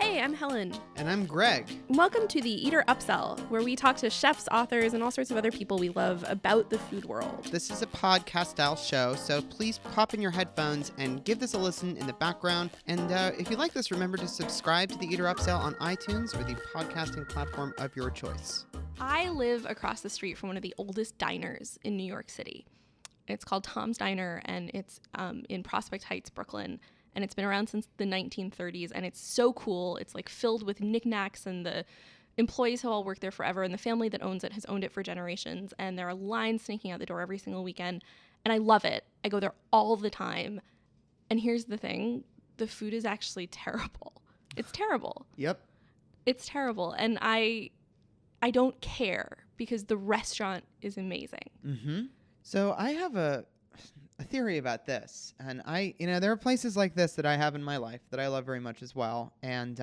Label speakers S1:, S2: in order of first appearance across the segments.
S1: Hey, I'm Helen.
S2: And I'm Greg.
S1: Welcome to the Eater Upsell, where we talk to chefs, authors, and all sorts of other people we love about the food world.
S2: This is a podcast-style show, so please pop in your headphones and give this a listen in the background. And if you like this, remember to subscribe to the Eater Upsell on iTunes or the podcasting platform of your choice.
S1: I live across the street from one of the oldest diners in New York City. It's called Tom's Diner, and it's in Prospect Heights, Brooklyn. And it's been around since the 1930s, and it's so cool. It's like filled with knickknacks, and the employees have all worked there forever, and the family that owns it has owned it for generations, and there are lines snaking out the door every single weekend, and I love it. I go there all the time, and here's the thing. The food is actually terrible. It's terrible.
S2: Yep.
S1: It's terrible, and I don't care because the restaurant is amazing.
S2: Mm-hmm. So I have a theory about this, and there are places like this that I have in my life that I love very much as well, and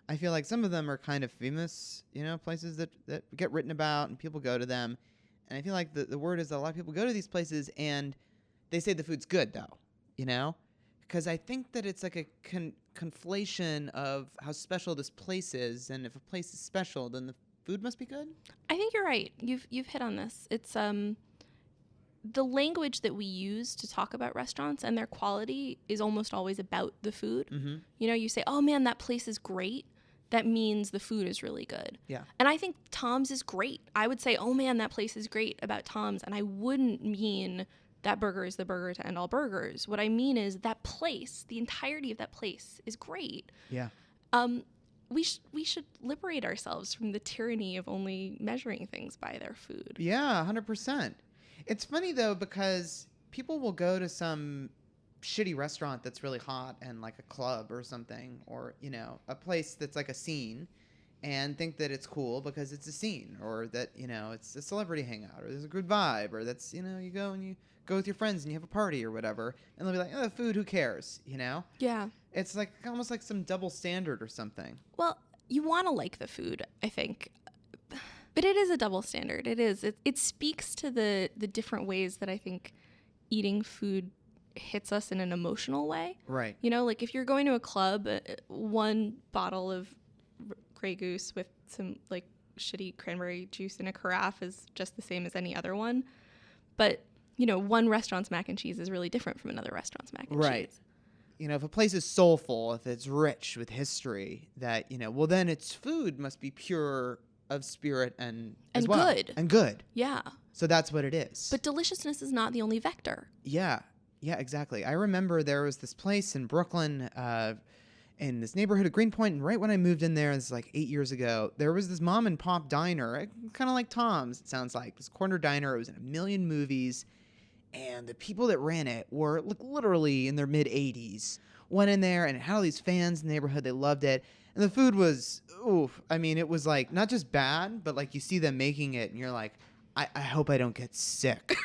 S2: I feel like some of them are kind of famous, places that get written about and people go to them, and I feel like the word is that a lot of people go to these places and they say the food's good though, because I think that it's like a conflation of how special this place is, and if a place is special, then the food must be good.
S1: I think you're right. You've hit on this. It's the language that we use to talk about restaurants and their quality is almost always about the food.
S2: Mm-hmm.
S1: You say, oh man, that place is great. That means the food is really good.
S2: Yeah.
S1: And I think Tom's is great. I would say, oh man, that place is great about Tom's. And I wouldn't mean that burger is the burger to end all burgers. What I mean is that place, the entirety of that place is great.
S2: Yeah.
S1: We should liberate ourselves from the tyranny of only measuring things by their food.
S2: Yeah, 100%. It's funny, though, because people will go to some shitty restaurant that's really hot and like a club or something, or, a place that's like a scene and think that it's cool because it's a scene, or that, it's a celebrity hangout, or there's a good vibe, or that's, you go and you go with your friends and you have a party or whatever, and they'll be like, oh, food, who cares,
S1: Yeah.
S2: It's like almost like some double standard or something.
S1: Well, you want to like the food, I think. But it is a double standard. It is. It speaks to the different ways that I think eating food hits us in an emotional way.
S2: Right.
S1: Like if you're going to a club, one bottle of Grey Goose with some like shitty cranberry juice in a carafe is just the same as any other one. But, one restaurant's mac and cheese is really different from another restaurant's mac and cheese.
S2: If a place is soulful, if it's rich with history, that, well, then its food must be pure of spirit and as well.
S1: Good.
S2: And good.
S1: Yeah.
S2: So that's what it is.
S1: But deliciousness is not the only vector.
S2: Yeah. Yeah, exactly. I remember there was this place in Brooklyn, in this neighborhood of Greenpoint, and right when I moved in there, this is like 8 years ago, there was this mom and pop diner, kind of like Tom's, it sounds like. This corner diner. It was in a million movies, and the people that ran it were literally in their mid-80s. Went in there, and it had all these fans in the neighborhood. They loved it. And the food was, it was like not just bad, but like you see them making it and you're like, I hope I don't get sick.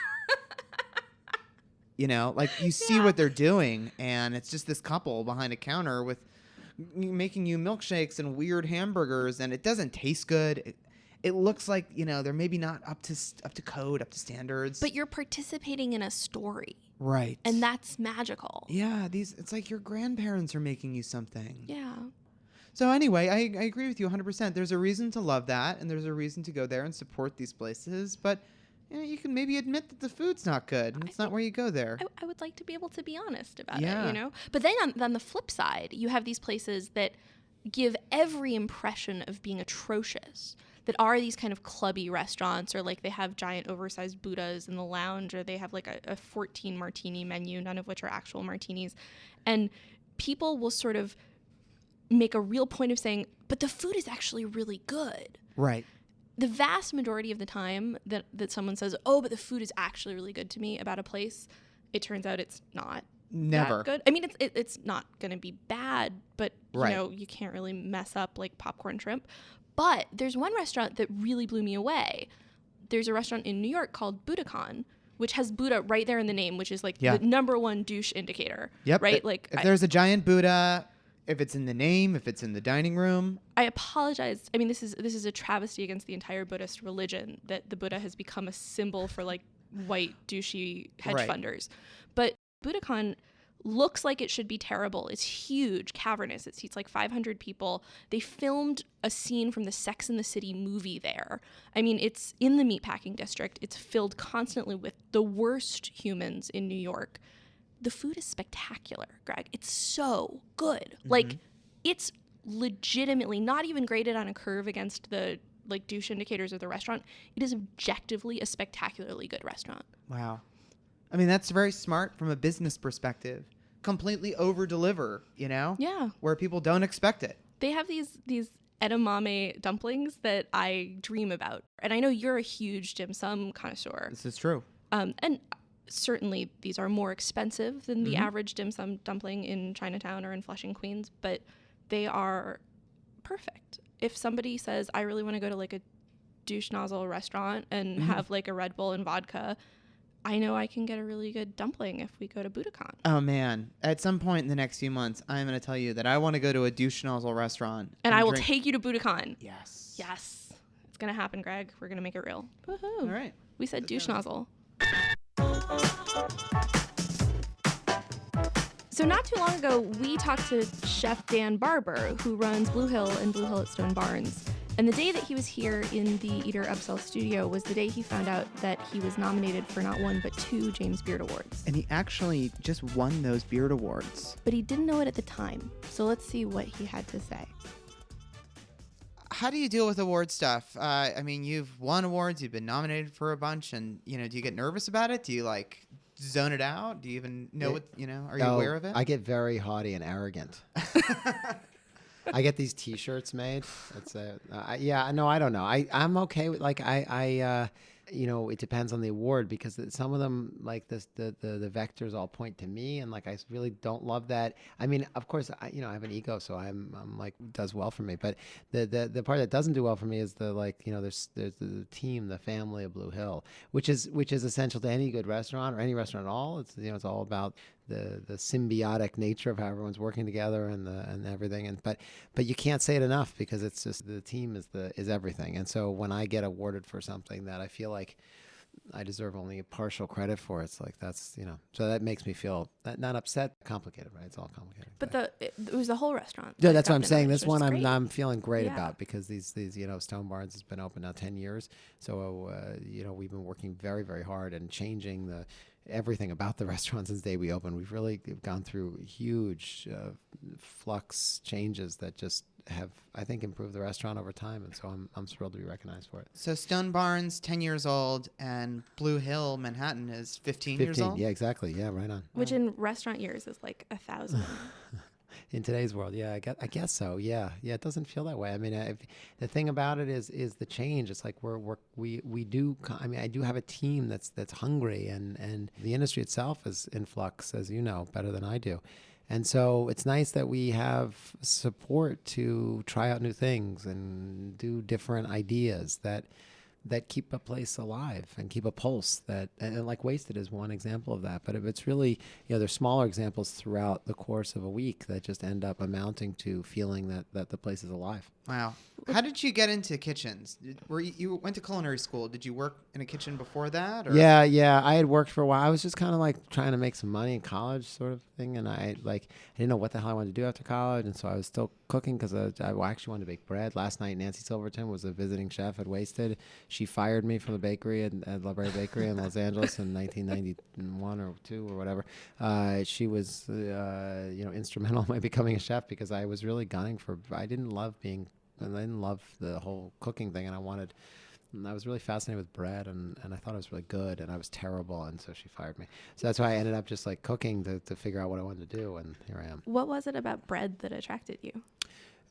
S2: Like you see what they're doing, and it's just this couple behind a counter with making you milkshakes and weird hamburgers, and it doesn't taste good. It looks like, they're maybe not up to code, up to standards.
S1: But you're participating in a story.
S2: Right.
S1: And that's magical.
S2: Yeah, it's like your grandparents are making you something.
S1: Yeah.
S2: So anyway, I agree with you 100%. There's a reason to love that, and there's a reason to go there and support these places. But you can maybe admit that the food's not good, and it's not where you go there.
S1: I would like to be able to be honest about it, But then on the flip side, you have these places that give every impression of being atrocious, that are these kind of clubby restaurants, or like they have giant oversized Buddhas in the lounge, or they have like a 14 martini menu, none of which are actual martinis. And people will sort of make a real point of saying, but the food is actually really good.
S2: Right.
S1: The vast majority of the time that someone says, oh, but the food is actually really good to me about a place, it turns out it's not.
S2: Never.
S1: That good. I mean, it's not going to be bad, but
S2: right.
S1: You can't really mess up like popcorn shrimp. But there's one restaurant that really blew me away. There's a restaurant in New York called Budokan, which has Buddha right there in the name, which is like the number one douche indicator.
S2: Yep.
S1: Right.
S2: If there's a giant Buddha, if it's in the name, if it's in the dining room.
S1: I apologize. I mean, this is a travesty against the entire Buddhist religion, that the Buddha has become a symbol for like white douchey hedge funders. But Budokan looks like it should be terrible. It's huge, cavernous. It seats like 500 people. They filmed a scene from the Sex and the City movie there. I mean, it's in the meatpacking district. It's filled constantly with the worst humans in New York. The food is spectacular, Greg. It's so good. Like, it's legitimately not even graded on a curve against the like douche indicators of the restaurant. It is objectively a spectacularly good restaurant.
S2: Wow. I mean, that's very smart from a business perspective. Completely over-deliver, you know?
S1: Yeah.
S2: Where people don't expect it.
S1: They have these edamame dumplings that I dream about. And I know you're a huge dim sum connoisseur.
S2: This is true.
S1: And certainly these are more expensive than the average dim sum dumpling in Chinatown or in Flushing, Queens, but they are perfect. If somebody says, I really want to go to like a douche nozzle restaurant and have like a Red Bull and vodka, I know I can get a really good dumpling if we go to Budokan.
S2: Oh, man. At some point in the next few months, I'm going to tell you that I want to go to a douche nozzle restaurant.
S1: And I will take you to Budokan.
S2: Yes.
S1: Yes. It's going to happen, Greg. We're going to make it real. Woohoo.
S2: All right.
S1: We said douche nozzle. So not too long ago, we talked to Chef Dan Barber, who runs Blue Hill and Blue Hill at Stone Barns. And the day that he was here in the Eater Upsell studio was the day he found out that he was nominated for not one, but 2 James Beard Awards.
S2: And he actually just won those Beard Awards.
S1: But he didn't know it at the time. So let's see what he had to say.
S2: How do you deal with award stuff? I mean, you've won awards, you've been nominated for a bunch, and, you know, do you get nervous about it? Do you, like, zone it out? Do you even know what, you know, are you aware of it?
S3: I get very haughty and arrogant. I get these T-shirts made. It's I don't know. I'm okay with you know, it depends on the award because some of them like this, the vectors all point to me, and like I really don't love that. I mean, of course, I have an ego, so I'm like does well for me. But the part that doesn't do well for me is the like you know there's the team, the family of Blue Hill, which is essential to any good restaurant or any restaurant at all. It's it's all about the symbiotic nature of how everyone's working together and everything. But you can't say it enough because it's just the team is everything. And so when I get awarded for something that I feel like I deserve only partial credit for, it's like that's so that makes me feel not upset, complicated, right? It's all complicated.
S1: But it was the whole restaurant.
S3: Yeah, that's what I'm saying. This one
S1: I'm
S3: feeling great about because these Stone Barns has been open now 10 years. So we've been working very, very hard and changing everything about the restaurant since the day we opened. We've really gone through huge flux changes that just have, I think, improved the restaurant over time. And so I'm thrilled to be recognized for it.
S2: So Stone Barns, 10 years old, and Blue Hill, Manhattan, is 15 years old?
S3: Yeah, exactly. Yeah, right on.
S1: Which in restaurant years is like 1,000.
S3: In today's world, yeah, I guess so. Yeah, it doesn't feel that way. I mean, the thing about it is the change. It's like we do. I mean, I do have a team that's hungry, and the industry itself is in flux, as you know better than I do. And so it's nice that we have support to try out new things and do different ideas that keep a place alive and keep a pulse and like Wasted is one example of that. But if it's really, there's smaller examples throughout the course of a week that just end up amounting to feeling that the place is alive.
S2: Wow. How did you get into kitchens? You went to culinary school. Did you work in a kitchen before that? Or?
S3: Yeah. I had worked for a while. I was just kind of like trying to make some money in college sort of thing. And I didn't know what the hell I wanted to do after college. And so I was still cooking because I actually wanted to bake bread. Last night, Nancy Silverton was a visiting chef at Wasted. She fired me from the bakery at La Brea Bakery in Los Angeles in 1991 or 2 or whatever. She was, instrumental in my becoming a chef because I was really gunning I didn't love the whole cooking thing, and I was really fascinated with bread, and I thought it was really good, and I was terrible, and so she fired me. So that's why I ended up just like cooking to figure out what I wanted to do, and here I am.
S1: What was it about bread that attracted you?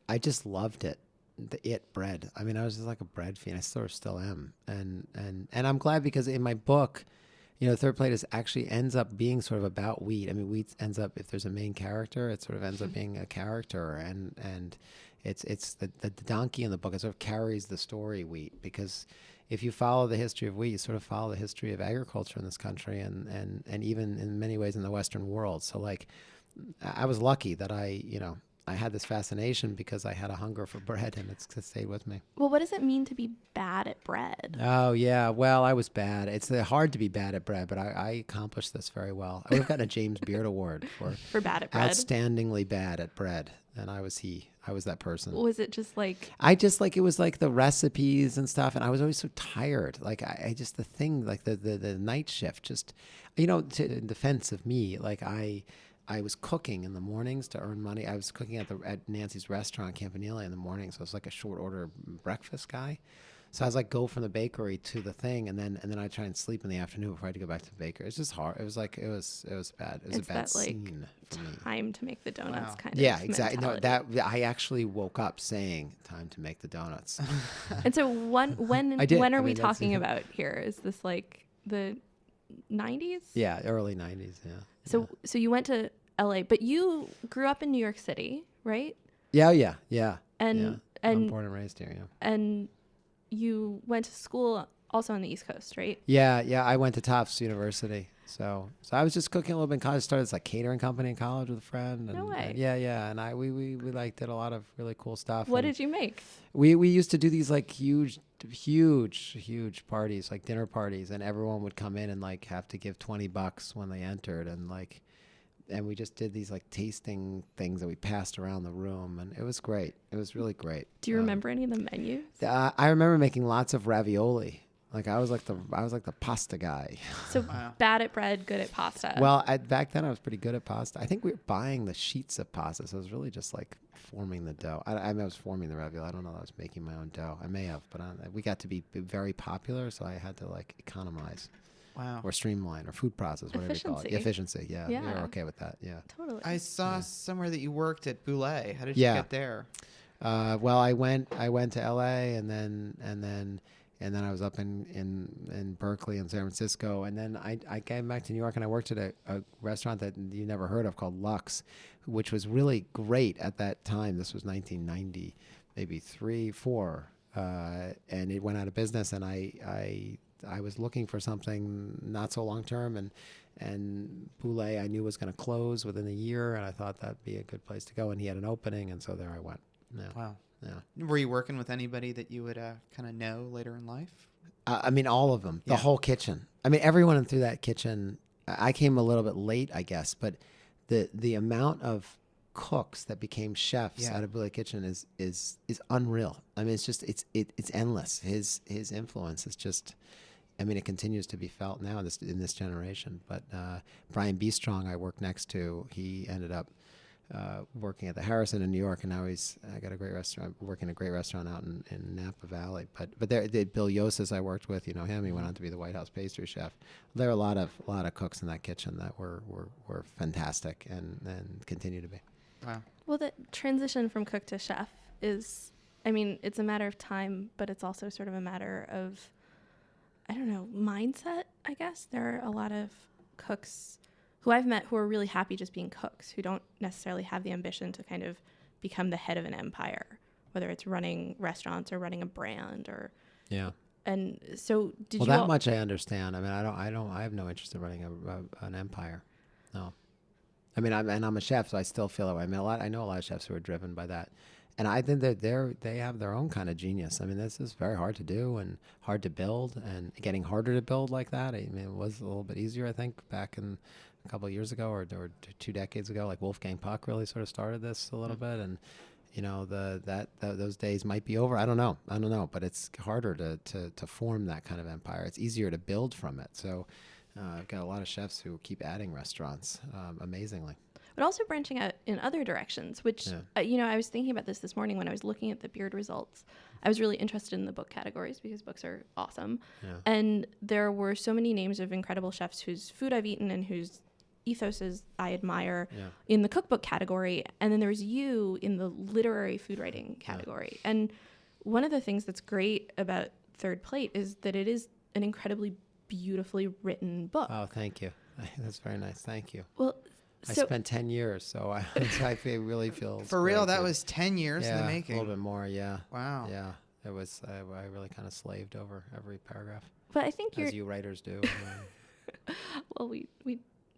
S3: I just loved it. Bread. I mean, I was just like a bread fiend. I sort of still am, and I'm glad because in my book, Third Plate actually ends up being sort of about wheat. I mean, wheat ends up, if there's a main character, it sort of ends up being a character, and it's the donkey in the book. It sort of carries the story, wheat, because if you follow the history of wheat, you sort of follow the history of agriculture in this country, and even in many ways in the Western world. So like, I was lucky that I I had this fascination because I had a hunger for bread, and it stayed with me.
S1: Well, what does it mean to be bad at bread?
S3: Oh, yeah. Well, I was bad. It's hard to be bad at bread, but I accomplished this very well. I would have gotten a James Beard Award for
S1: bad at bread.
S3: outstandingly bad at bread. And I was that person.
S1: Was it just like...
S3: it was like the recipes and stuff. And I was always so tired. Like I just, the thing, like the night shift, just, in defense of me, like I was cooking in the mornings to earn money. I was cooking at Nancy's restaurant, Campanile, in the morning. So I was like a short order breakfast guy. So I was like, go from the bakery to the thing, and then I try and sleep in the afternoon before I had to go back to the bakery. It's just hard. It was bad. It was a bad scene for me.
S1: Time to make the donuts kind of.
S3: Yeah, exactly.
S1: mentality.
S3: No, I actually woke up saying time to make the donuts.
S1: And so when are we talking about here? Is this like the 90s?
S3: Yeah, early 90s. Yeah.
S1: So you went to LA, but you grew up in New York City, right?
S3: Yeah.
S1: And
S3: I'm born and raised here. Yeah.
S1: And you went to school also on the East Coast, right?
S3: Yeah. I went to Tufts University. So I was just cooking a little bit in college. Started this like catering company in college with a friend.
S1: No way.
S3: And we like did a lot of really cool stuff.
S1: What did you make?
S3: We used to do these like huge parties, like dinner parties, and everyone would come in and like have to give $20 when they entered, and we just did these like tasting things that we passed around the room, and it was great. It was really great.
S1: Do you remember any of the menus?
S3: I remember making lots of ravioli. Like I was like the pasta guy.
S1: So bad at bread, good at pasta.
S3: Well, back then I was pretty good at pasta. I think we were buying the sheets of pasta, so it was really just like forming the dough. I was forming the ravioli. I don't know if I was making my own dough. I may have, but we got to be very popular, so I had to like economize.
S2: Wow.
S3: Or streamline or food process, whatever you call it. Efficiency. Yeah. We were okay with that. Yeah.
S1: Totally.
S2: I saw somewhere that you worked at Boulay. How did you get there?
S3: Well, I went to LA and then I was up in Berkeley and San Francisco, and then I came back to New York and I worked at a restaurant that you never heard of called Lux, which was really great at that time. This was 1990, maybe 3, 4, and it went out of business, and I was looking for something not so long term, and Boulay I knew was going to close within a year, and I thought that'd be a good place to go, and he had an opening, and so there I went. Yeah.
S2: Wow.
S3: Yeah.
S2: Were you working with anybody that you would kind of know later in life?
S3: I mean, all of them, the whole kitchen. I mean, everyone through that kitchen. I came a little bit late, I guess, but the amount of cooks that became chefs out of Boulay Kitchen is unreal. I mean, it's endless. His influence is just. I mean, it continues to be felt now in this generation. But Brian B. Strong, I worked next to, he ended up working at the Harrison in New York, and now I got a great restaurant, working a great restaurant out in Napa Valley. But there, Bill Yosas I worked with, him. He went on to be the White House pastry chef. There are a lot of cooks in that kitchen that were fantastic and continue to be.
S2: Wow.
S1: Well, the transition from cook to chef is, I mean, it's a matter of time, but it's also sort of a matter of, I don't know, mindset, I guess. There are a lot of cooks who I've met who are really happy just being cooks, who don't necessarily have the ambition to kind of become the head of an empire, whether it's running restaurants or running a brand or. Yeah. And so did you.
S3: Well, that much I understand. I mean, I have no interest in running an empire. No. I mean, I'm a chef, so I still feel that way. I mean, I know a lot of chefs who are driven by that. And I think that they have their own kind of genius. I mean, this is very hard to do and hard to build, and getting harder to build like that. I mean, it was a little bit easier, I think, back in a couple of years ago or 2 decades ago. Like Wolfgang Puck really sort of started this a little bit, and those days might be over. I don't know, but it's harder to form that kind of empire. It's easier to build from it. So I've got a lot of chefs who keep adding restaurants, amazingly.
S1: But also branching out in other directions, which, I was thinking about this morning when I was looking at the Beard results. I was really interested in the book categories because books are awesome. Yeah. And there were so many names of incredible chefs whose food I've eaten and whose ethoses I admire in the cookbook category. And then there's you in the literary food writing category. Yeah. And one of the things that's great about Third Plate is that it is an incredibly beautifully written book.
S3: Oh, thank you. That's very nice. Thank you.
S1: Well,
S3: I spent 10 years, so I really feel
S2: for real. That was 10 years in the making.
S3: A little bit more, yeah.
S2: Wow.
S3: Yeah, it was. I really kind of slaved over every paragraph.
S1: But I think
S3: as you writers do.
S1: Well, we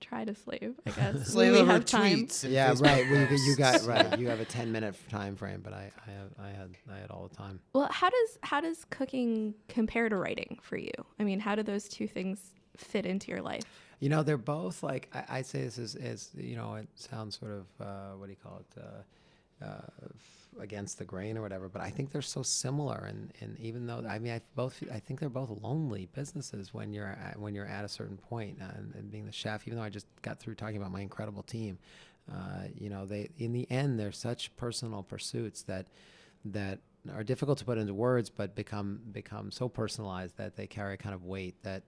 S1: try to slave, I guess.
S2: Slave
S1: when we
S2: over
S1: have time.
S2: tweets. and
S3: Yeah,
S2: Facebook
S3: right. Well, you
S2: posts.
S3: got right. You have a 10-minute time frame, but I had all the time.
S1: Well, how does cooking compare to writing for you? I mean, how do those two things fit into your life?
S3: You know, they're both like I say this is you know, it sounds sort of what do you call it, against the grain or whatever. But I think they're so similar, and even though I mean I think they're both lonely businesses when you're at a certain point. And being the chef, even though I just got through talking about my incredible team, you know, they in the end they're such personal pursuits that are difficult to put into words, but become so personalized that they carry a kind of weight that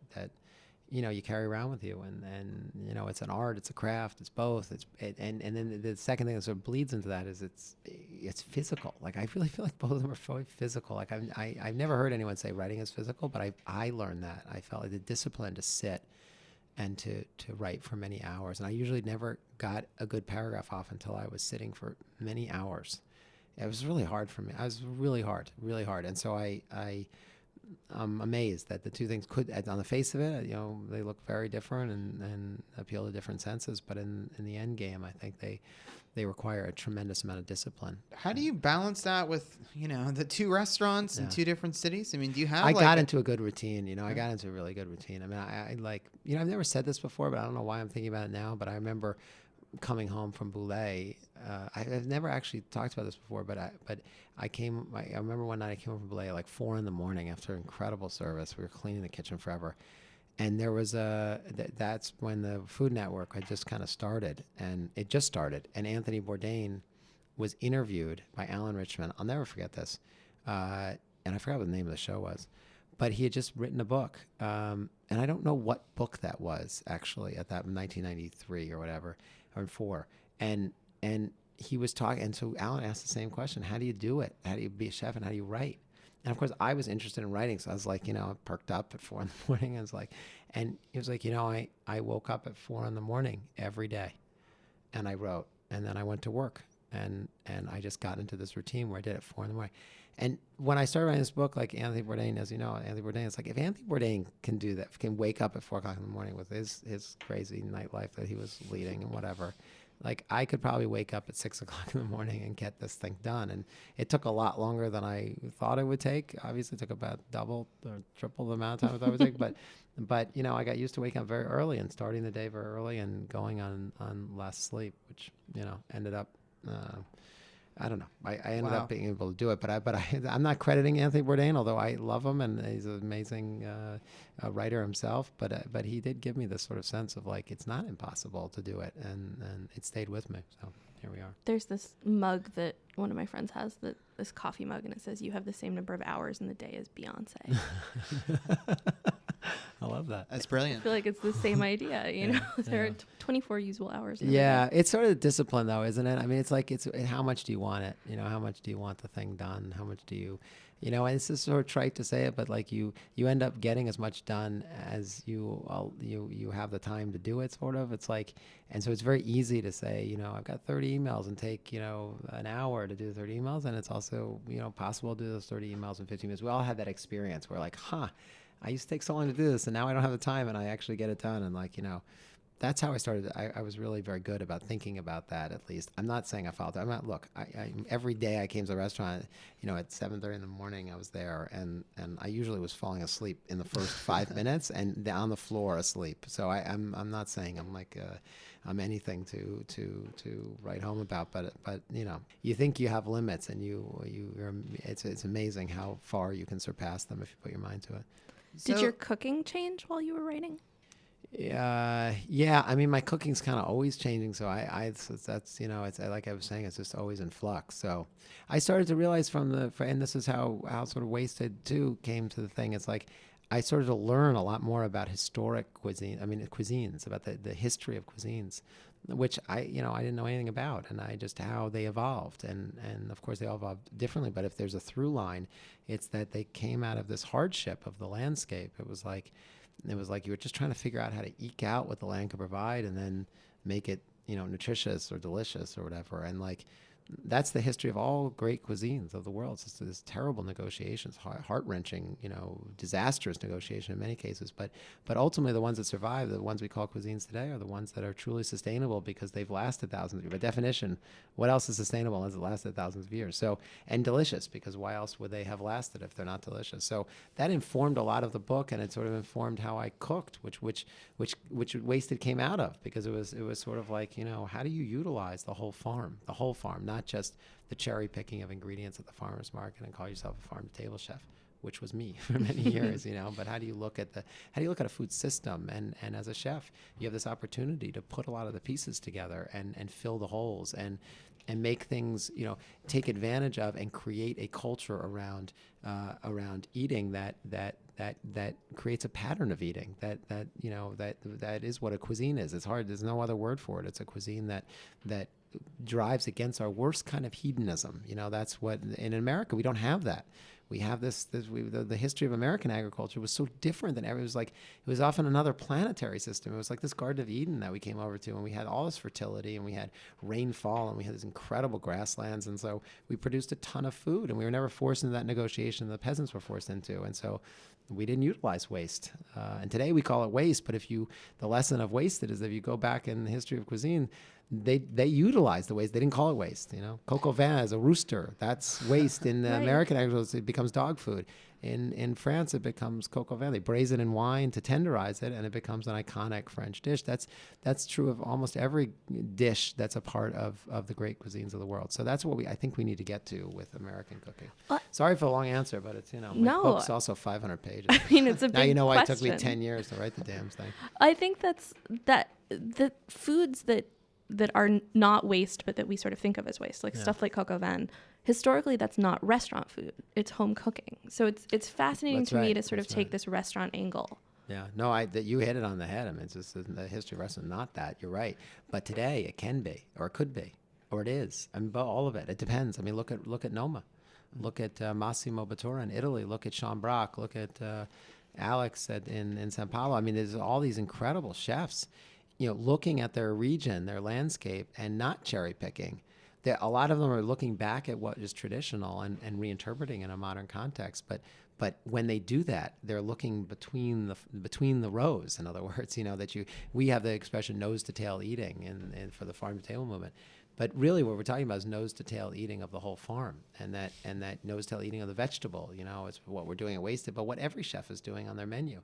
S3: you know, you carry around with you, and you know, it's an art, it's a craft, it's both. And then the second thing that sort of bleeds into that is it's physical. Like I really feel like both of them are very physical. Like I've never heard anyone say writing is physical, but I learned that. I felt like the discipline to sit and to write for many hours, and I usually never got a good paragraph off until I was sitting for many hours. It was really hard for me. I was really hard, and so I'm amazed that the two things could, on the face of it, you know, they look very different and appeal to different senses. But in the end game, I think they require a tremendous amount of discipline.
S2: How do you balance that with, you know, the two restaurants in two different cities? I mean, do you have
S3: I got into a good routine, you know, I got into a really good routine. I mean, I like, you know, I've never said this before, but I don't know why I'm thinking about it now, but I remember coming home from Boulay. I've never actually talked about this before, but I remember one night I came home from Boulay at like 4 a.m. after incredible service. We were cleaning the kitchen forever. And there was that's when the Food Network had just kind of started, and it just started. And Anthony Bourdain was interviewed by Alan Richman. I'll never forget this. And I forgot what the name of the show was, but he had just written a book. And I don't know what book that was actually at that 1993 or whatever, or 4. And he was talking, and so Alan asked the same question: how do you do it? How do you be a chef, and how do you write? And of course, I was interested in writing, so I was like, you know, perked up at 4 a.m. I was like, and he was like, you know, I woke up at 4 a.m. every day, and I wrote, and then I went to work, and I just got into this routine where I did it at 4 a.m. And when I started writing this book, like Anthony Bourdain, as you know, Anthony Bourdain, it's like if Anthony Bourdain can do that, can wake up at 4 o'clock in the morning with his crazy nightlife that he was leading and whatever, like I could probably wake up at 6 o'clock in the morning and get this thing done. And it took a lot longer than I thought it would take. Obviously, it took about double or triple the amount of time I thought it would take. But you know, I got used to waking up very early and starting the day very early and going on less sleep, which, you know, ended up. I don't know. I ended up being able to do it, but I'm not crediting Anthony Bourdain, although I love him and he's an amazing writer himself. But he did give me this sort of sense of like it's not impossible to do it, and it stayed with me. So here we are.
S1: There's this mug that one of my friends has, this coffee mug, and it says you have the same number of hours in the day as Beyonce.
S3: I love that.
S2: That's brilliant.
S1: I feel like it's the same idea, you know. There are 24 usable hours.
S3: Yeah, it's sort of discipline though, isn't it? I mean, it's like it's how much do you want it? You know, how much do you want the thing done? How much do you know? And it's just sort of trite to say it, but like you end up getting as much done as you have the time to do it. Sort of. It's like, and so it's very easy to say, you know, I've got 30 emails and take, you know, an hour to do 30 emails, and it's also, you know, possible to do those 30 emails in 15 minutes. We all had that experience where like, I used to take so long to do this, and now I don't have the time, and I actually get it done. And like, you know, that's how I started. I was really very good about thinking about that. At least I'm not saying I followed. I'm not. Look, I every day I came to the restaurant, you know, at 7:30 in the morning I was there, and I usually was falling asleep in the first 5 minutes and on the floor asleep. So I'm not saying I'm like I'm anything to write home about, but you know, you think you have limits, and it's amazing how far you can surpass them if you put your mind to it.
S1: Did your cooking change while you were writing?
S3: Yeah. I mean, my cooking's kind of always changing. So that's, you know, it's like I was saying, it's just always in flux. So I started to realize and this is how sort of Wasted too came to the thing. It's like I started to learn a lot more about historic cuisines, about the history of cuisines, which I didn't know anything about, and how they evolved. And of course they all evolved differently, but if there's a through line, it's that they came out of this hardship of the landscape. It was like you were just trying to figure out how to eke out what the land could provide and then make it, you know, nutritious or delicious or whatever. And like that's the history of all great cuisines of the world. It's just this terrible negotiations, heart-wrenching, disastrous negotiation in many cases. But ultimately, the ones that survive, the ones we call cuisines today, are the ones that are truly sustainable because they've lasted thousands of years. By definition, what else is sustainable unless it lasted thousands of years? So, and delicious, because why else would they have lasted if they're not delicious? So that informed a lot of the book, and it sort of informed how I cooked, which Wasted came out of, because it was sort of like, how do you utilize the whole farm, not just the cherry picking of ingredients at the farmer's market and call yourself a farm-to-table chef, which was me for many years, but how do you look at a food system? And as a chef, you have this opportunity to put a lot of the pieces together and fill the holes and make things, take advantage of and create a culture around eating that creates a pattern of eating that is what a cuisine is. It's hard. There's no other word for it. It's a cuisine that drives against our worst kind of hedonism. That's what in America we don't have that. We have the history of American agriculture was so different than ever. It was often another planetary system. It was like this Garden of Eden that we came over to, and we had all this fertility, and we had rainfall, and we had these incredible grasslands, and so we produced a ton of food, and we were never forced into that negotiation the peasants were forced into, and so we didn't utilize waste. And today we call it waste, but the lesson of wasted is that if you go back in the history of cuisine, they utilized the waste. They didn't call it waste. Coq au vin is a rooster. That's waste. In the
S1: Right.
S3: American agriculture, it becomes dog food. In France, it becomes coq au vin. They braise it in wine to tenderize it, and it becomes an iconic French dish. That's true of almost every dish that's a part of the great cuisines of the world. So that's what I think we need to get to with American cooking. Sorry for the long answer, but it's my
S1: No.
S3: book's also 500 pages.
S1: I mean, it's a big
S3: Now you know why
S1: question.
S3: it took me 10 years to write the damn thing.
S1: I think that the foods that are not waste, but that we sort of think of as waste, like stuff like coq au vin, historically that's not restaurant food. It's home cooking. So it's fascinating
S3: That's
S1: to me
S3: right.
S1: to sort of
S3: That's
S1: take
S3: right.
S1: this restaurant angle.
S3: Yeah, no, that you hit it on the head. I mean, it's just the history of restaurant, not that. You're right. But today it can be, or it could be, or it is. I mean, but all of it. It depends. I mean, look at Noma, look at Massimo Bottura in Italy, look at Sean Brock, look at Alex in Sao Paulo. I mean, there's all these incredible chefs, looking at their region, their landscape, and not cherry picking. A lot of them are looking back at what is traditional and reinterpreting in a modern context. But when they do that, they're looking between the rows. In other words, we have the expression nose to tail eating and for the farm to table movement. But really, what we're talking about is nose to tail eating of the whole farm, and that nose to tail eating of the vegetable. It's what we're doing at Wasted, but what every chef is doing on their menu.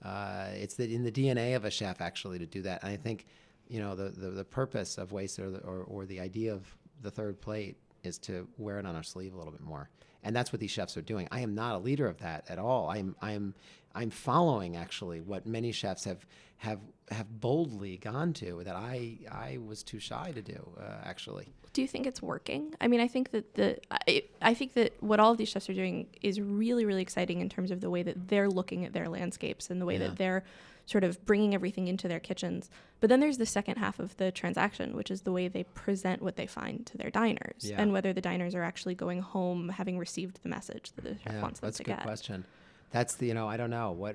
S3: It's in the DNA of a chef actually to do that. And I think, the purpose of Wasted or the idea of the third plate is to wear it on our sleeve a little bit more. And that's what these chefs are doing. I am not a leader of that at all. I'm following actually what many chefs have boldly gone to that I was too shy to do actually.
S1: Do you think it's working? I mean, I think that I think that what all of these chefs are doing is really, really exciting in terms of the way that they're looking at their landscapes and the way that they're sort of bringing everything into their kitchens. But then there's the second half of the transaction, which is the way they present what they find to their diners and whether the diners are actually going home having received the message that the chef wants them to get.
S3: That's a good question. That's I don't know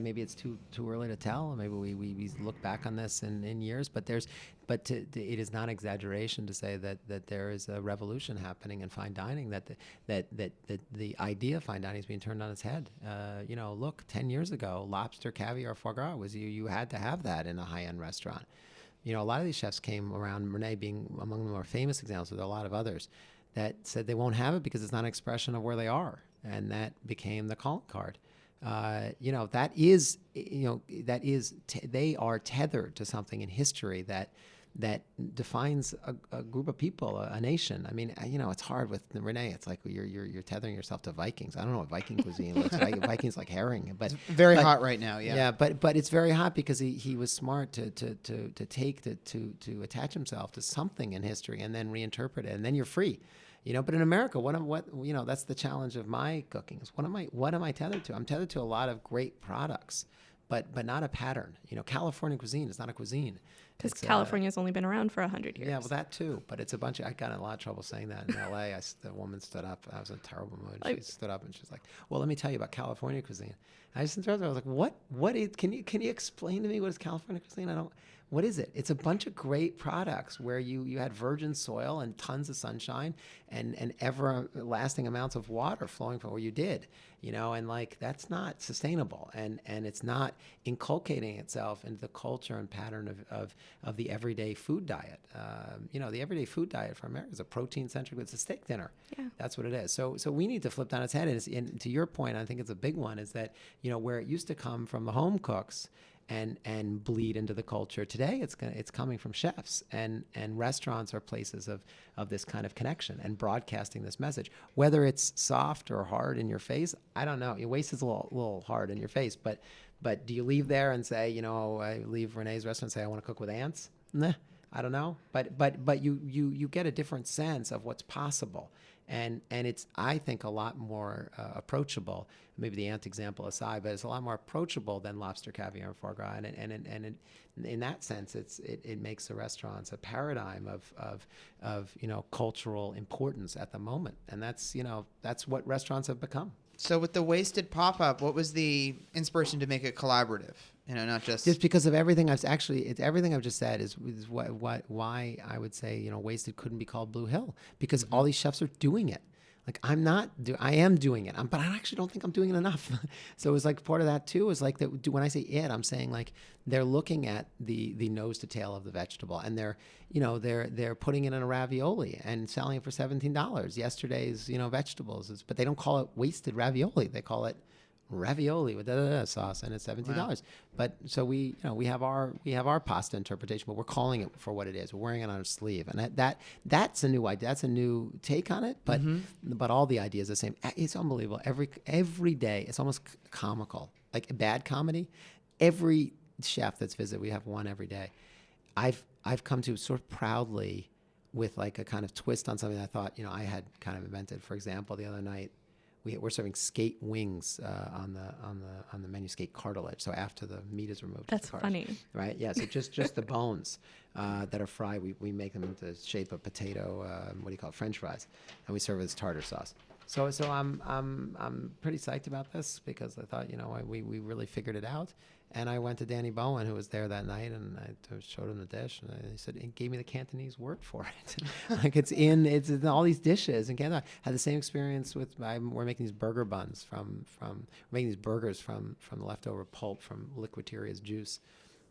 S3: maybe it's too early to tell. Maybe we look back on this in years, but it is not exaggeration to say that there is a revolution happening in fine dining, that the idea of fine dining is being turned on its head. Look, 10 years ago, lobster, caviar, foie gras was you had to have that in a high-end restaurant. A lot of these chefs came around, Renee being among the more famous examples, there are a lot of others that said they won't have it because it's not an expression of where they are. And that became the calling card. They are tethered to something in history that defines a group of people, a nation. I mean, it's hard with Renee. It's like you're tethering yourself to Vikings. I don't know what Viking cuisine looks like. Vikings like herring, but
S2: it's very hot right now. Yeah.
S3: Yeah, but it's very hot because he was smart to attach himself to something in history and then reinterpret it, and then you're free. But in America, that's the challenge of my cooking is what am I tethered to? I'm tethered to a lot of great products, but not a pattern. California cuisine is not a cuisine.
S1: Because California's only been around for 100 years.
S3: Yeah, well, that too. But it's a bunch of, I got in a lot of trouble saying that in L.A. The woman stood up. I was in a terrible mood. She stood up and she's like, well, let me tell you about California cuisine. I just interrupted her. I was like, what can you explain to me what is California cuisine? What is it? It's a bunch of great products where you had virgin soil and tons of sunshine and everlasting amounts of water flowing from where you did, and like that's not sustainable, and it's not inculcating itself into the culture and pattern of the everyday food diet. The everyday food diet for America is a protein-centric. It's a steak dinner.
S1: Yeah.
S3: That's what it is. So we need to flip down its head. And to your point, I think it's a big one, is that where it used to come from the home cooks and bleed into the culture. Today, it's coming from chefs, and restaurants are places of this kind of connection and broadcasting this message. Whether it's soft or hard in your face, I don't know. Waste is a little hard in your face, but do you leave there and say, I leave Renee's restaurant and say I want to cook with ants? Nah, I don't know. But you get a different sense of what's possible. And it's, I think, a lot more approachable, maybe the ant example aside, but it's a lot more approachable than lobster, caviar, and foie gras. And in that sense, it makes the restaurants a paradigm of cultural importance at the moment. And that's what restaurants have become.
S2: So with the Wasted pop-up, what was the inspiration to make it collaborative? Not just
S3: because of everything everything I've just said is why I would say Wasted couldn't be called Blue Hill, because all these chefs are doing it. Like I am doing it, but I actually don't think I'm doing it enough. So it was like part of that too. Is like that when I say it, I'm saying like they're looking at the nose to tail of the vegetable, and they're putting it in a ravioli and selling it for $17. Yesterday's vegetables, but they don't call it Wasted ravioli. They call it ravioli with sauce, and it's $17. Wow. But so we have our pasta interpretation, but we're calling it for what it is. We're wearing it on our sleeve, and that's a new idea. That's a new take on it. But but all the ideas are the same. It's unbelievable. Every day, it's almost comical, like a bad comedy. Every chef that's visited, we have one every day. I've come to sort of proudly with like a kind of twist on something I thought I had kind of invented. For example, the other night, we're serving skate wings on the menu, skate cartilage. So after the meat is removed,
S1: that's funny,
S3: right? Yeah. So just the bones that are fried, we make them into the shape of potato. What do you call it? French fries, and we serve it as tartar sauce. So I'm pretty psyched about this, because I thought we really figured it out. And I went to Danny Bowen, who was there that night, and I showed him the dish, and he said, he gave me the Cantonese word for it. Like it's in all these dishes. And I had the same experience with, we're making these burger buns we're making these burgers from the leftover pulp from Liquiteria's juice.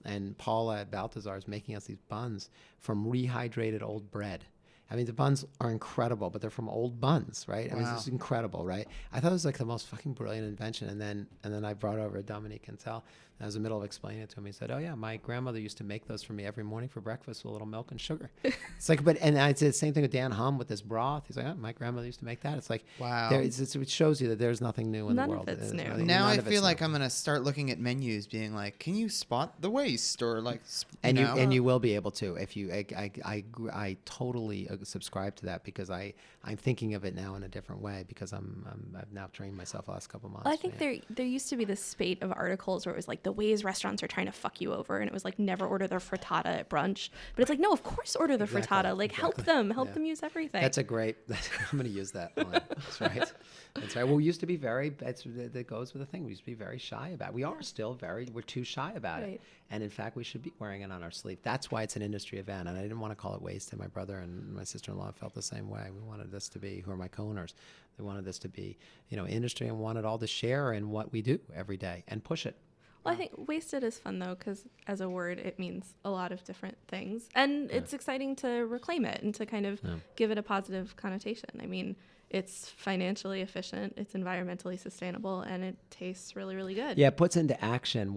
S3: And Paula at Balthazar is making us these buns from rehydrated old bread. I mean, the buns are incredible, but they're from old buns, right?
S2: Wow.
S3: I mean, this is incredible, right? I thought it was like the most fucking brilliant invention. And then I brought over Dominique Cantel. I was in the middle of explaining it to him. He said, "Oh yeah, my grandmother used to make those for me every morning for breakfast with a little milk and sugar." It's like, and I did the same thing with Dan Hum with this broth. He's like, "Oh, my grandmother used to make that." It's like,
S2: wow.
S3: It shows you that there's nothing new in the world.
S1: None of it's new.
S2: Now I feel like I'm gonna start looking at menus, being like, "Can you spot the waste?" Or like,
S3: and you will be able to if you. I totally subscribe to that, because I'm thinking of it now in a different way, because I've now trained myself the last couple of months.
S1: Well, I think there used to be this spate of articles where it was like the ways restaurants are trying to fuck you over, and it was like never order their frittata at brunch. But it's like, no, of course order the frittata. Like help them use everything.
S3: That's a great. I'm going to use that line. That's right. That's right. Well, we used to be that goes with the thing. We used to be very shy about it. We are still we're too shy about it. And in fact, we should be wearing it on our sleeve. That's why it's an industry event. And I didn't want to call it Wasted. My brother and my sister-in-law felt the same way. We wanted this to be, who are my co-owners, they wanted this to be, industry, and wanted all to share in what we do every day and push it.
S1: Well, I think Wasted is fun, though, because as a word, it means a lot of different things. And it's exciting to reclaim it and to kind of give it a positive connotation. I mean, it's financially efficient, it's environmentally sustainable, and it tastes really, really good.
S3: Yeah, it puts into action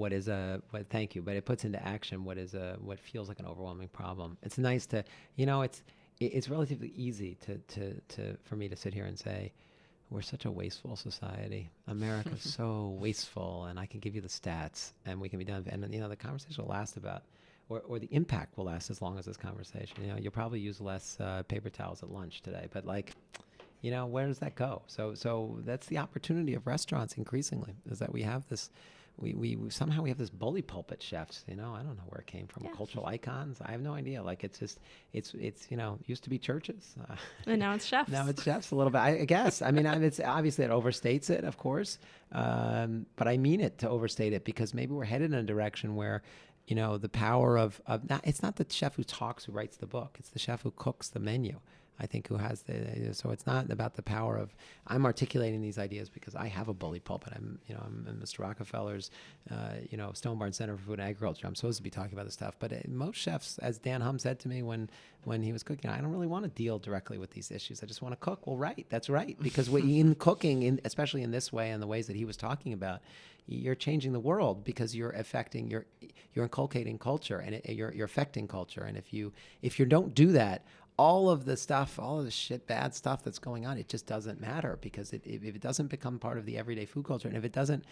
S3: thank you, but it puts into action what feels like an overwhelming problem. It's nice to, it's relatively easy to for me to sit here and say, we're such a wasteful society. America's so wasteful, and I can give you the stats, and we can be done. And the conversation will last about, or the impact will last as long as this conversation. You'll probably use less paper towels at lunch today, but like, where does that go? So that's the opportunity of restaurants increasingly, is that we have this. We somehow we have this bully pulpit chefs. I don't know where it came from. Yeah. Cultural icons. I have no idea. Like it's used to be churches,
S1: and now it's chefs.
S3: Now it's chefs a little bit. I guess. I mean, it's obviously it overstates it, of course, but I mean it to overstate it, because maybe we're headed in a direction where, the power of not, it's not the chef who talks who writes the book. It's the chef who cooks the menu. I think who has so it's not about the power of, I'm articulating these ideas because I have a bully pulpit. I'm in Mr. Rockefeller's, Stone Barn Center for Food and Agriculture. I'm supposed to be talking about this stuff. But most chefs, as Dan Hum said to me when he was cooking, I don't really want to deal directly with these issues. I just want to cook. Well, right. That's right. Because in cooking, especially in this way and the ways that he was talking about, you're changing the world because you're inculcating culture and you're affecting culture. And if you don't do that, all of the shit, bad stuff that's going on, it just doesn't matter because if it doesn't become part of the everyday food culture, and if it doesn't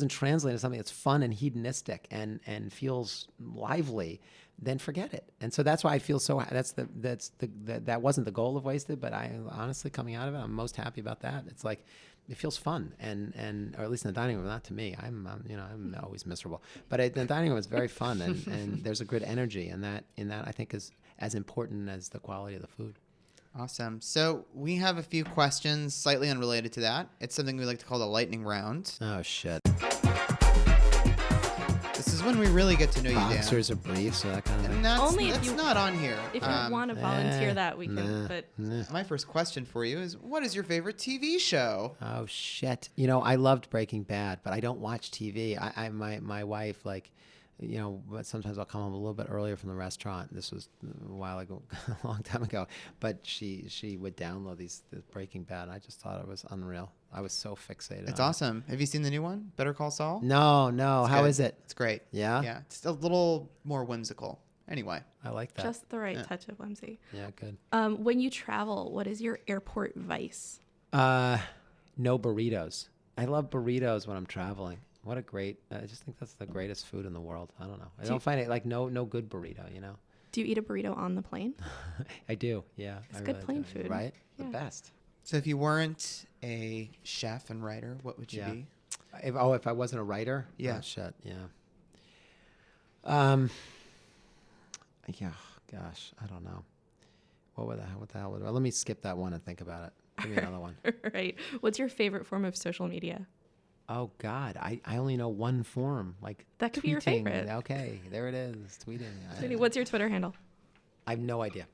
S3: translate into something that's fun and hedonistic and feels lively, then forget it. And so that's why I feel so. That wasn't the goal of Wasted, but I honestly, coming out of it, I'm most happy about that. It's like, it feels fun, and or at least in the dining room. Not to me. I'm always miserable, but in the dining room it's very fun, and there's a good energy, and that I think is as important as the quality of the food.
S2: Awesome. So we have a few questions slightly unrelated to that. It's something we like to call the lightning round.
S3: Oh shit!
S2: This is when we really get to know you, Dan.
S3: Boxers or briefs or that kind of thing.
S2: And that's
S1: Only if you
S2: not on here.
S1: If you want to volunteer that, we can. But
S2: my first question for you is, what is your favorite TV show?
S3: Oh shit! I loved Breaking Bad, but I don't watch TV. My wife, like, but sometimes I'll come home a little bit earlier from the restaurant. This was a while ago, a long time ago. But she would download the Breaking Bad. I just thought it was unreal. I was so fixated.
S2: It's awesome. Have you seen the new one, Better Call Saul?
S3: No. How is it?
S2: It's great.
S3: Yeah?
S2: Yeah. It's a little more whimsical. Anyway.
S3: I like that.
S1: Just the right touch of whimsy.
S3: Yeah, good.
S1: When you travel, what is your airport vice?
S3: No burritos. I love burritos when I'm traveling. What a great, I just think that's the greatest food in the world. I don't know. I don't find it like no good burrito,
S1: Do you eat a burrito on the plane?
S3: I do, yeah.
S1: It's good plane food.
S3: Right?
S1: Yeah.
S3: The best.
S2: So if you weren't a chef and writer, what would you be?
S3: If I wasn't a writer?
S2: Yeah.
S3: Oh, shit, yeah. Yeah, gosh, I don't know. What the hell let me skip that one and think about it. Give me another one.
S1: Right. What's your favorite form of social media?
S3: Oh, God. I only know one form. Like
S1: that could
S3: tweeting.
S1: Be your favorite.
S3: Okay, there it is. Tweeting.
S1: What's your Twitter handle?
S3: I have no idea.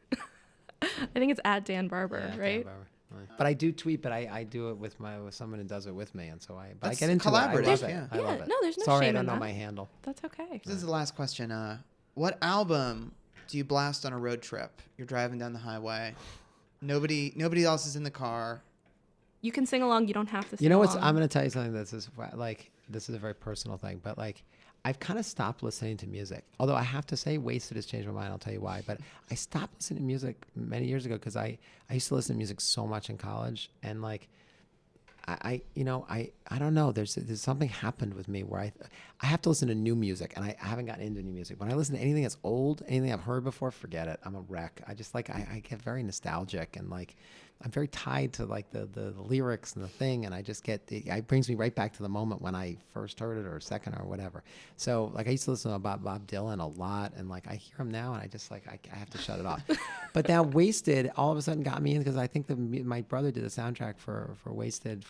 S1: I think it's @Dan Barber, right?
S3: Dan Barber. But I do tweet, but I do it with someone who does it with me, and so I
S2: That's
S3: get into
S2: collaborative.
S3: it. I love it.
S2: Yeah.
S3: I love it.
S1: No, there's no
S3: Sorry,
S1: shame
S3: I don't
S1: in
S3: know
S1: that.
S3: my handle.
S1: That's okay.
S2: This is the last question. What album do you blast on a road trip? You're driving down the highway. Nobody else is in the car.
S1: You can sing along. You don't have to sing
S3: You know what's?
S1: along.
S3: I'm going to tell you something this is a very personal thing, but like I've kind of stopped listening to music. Although I have to say Wasted has changed my mind. I'll tell you why. But I stopped listening to music many years ago because I used to listen to music so much in college, and like I don't know. There's something happened with me where I have to listen to new music, and I haven't gotten into new music. When I listen to anything that's old, anything I've heard before, forget it. I'm a wreck. I just like I get very nostalgic, and like I'm very tied to like the lyrics and the thing, and I just it brings me right back to the moment when I first heard it or second or whatever. So like I used to listen to Bob Dylan a lot, and like I hear him now, and I just like I have to shut it off. But now Wasted all of a sudden got me in because I think my brother did the soundtrack for Wasted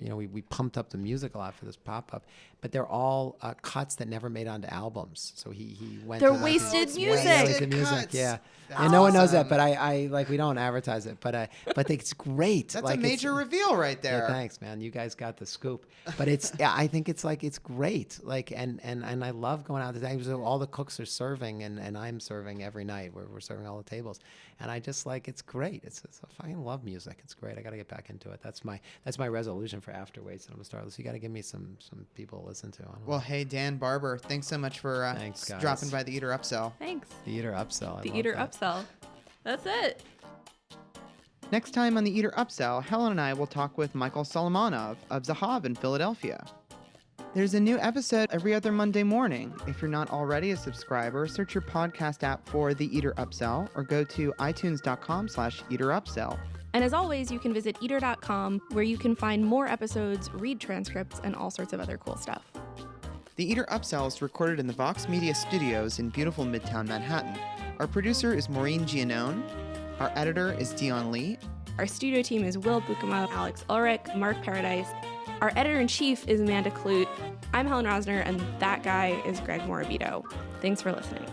S3: we pumped up the music a lot for this pop-up, but they're all cuts that never made onto albums. So he went.
S1: They're
S3: to
S1: wasted music.
S3: Wasted music,
S2: cuts.
S3: yeah.
S2: That's
S3: And no one knows
S2: awesome.
S3: that, but I like we don't advertise it, but it's great.
S2: That's
S3: like,
S2: a major reveal right there.
S3: Yeah, thanks, man. You guys got the scoop. But I think it's great. Like and I love going out to things. All the cooks are serving, and I'm serving every night. We're serving all the tables, and I just like it's great. It's I fucking love music. It's great. I got to get back into it. That's my resolution for after Wasted. I'm gonna start. So you got to give me some people to listen to.
S2: Well, hey, Dan Barber, thanks so much for
S3: Thanks, guys.
S2: dropping by the Eater Upsell.
S1: Thanks.
S3: The Eater Upsell.
S1: The Eater Upsell. That's it.
S2: Next time on the Eater Upsell, Helen and I will talk with Michael Solomonov of Zahav in Philadelphia. There's a new episode every other Monday morning. If you're not already a subscriber, search your podcast app for The Eater Upsell or go to itunes.com/eaterupsell.
S1: And as always, you can visit eater.com where you can find more episodes, read transcripts, and all sorts of other cool stuff.
S2: The Eater Upsell is recorded in the Vox Media Studios in beautiful Midtown Manhattan. Our producer is Maureen Giannone. Our editor is Dion Lee.
S1: Our studio team is Will Bukema, Alex Ulrich, Mark Paradise, Our editor-in-chief is Amanda Clute. I'm Helen Rosner, and that guy is Greg Morabito. Thanks for listening.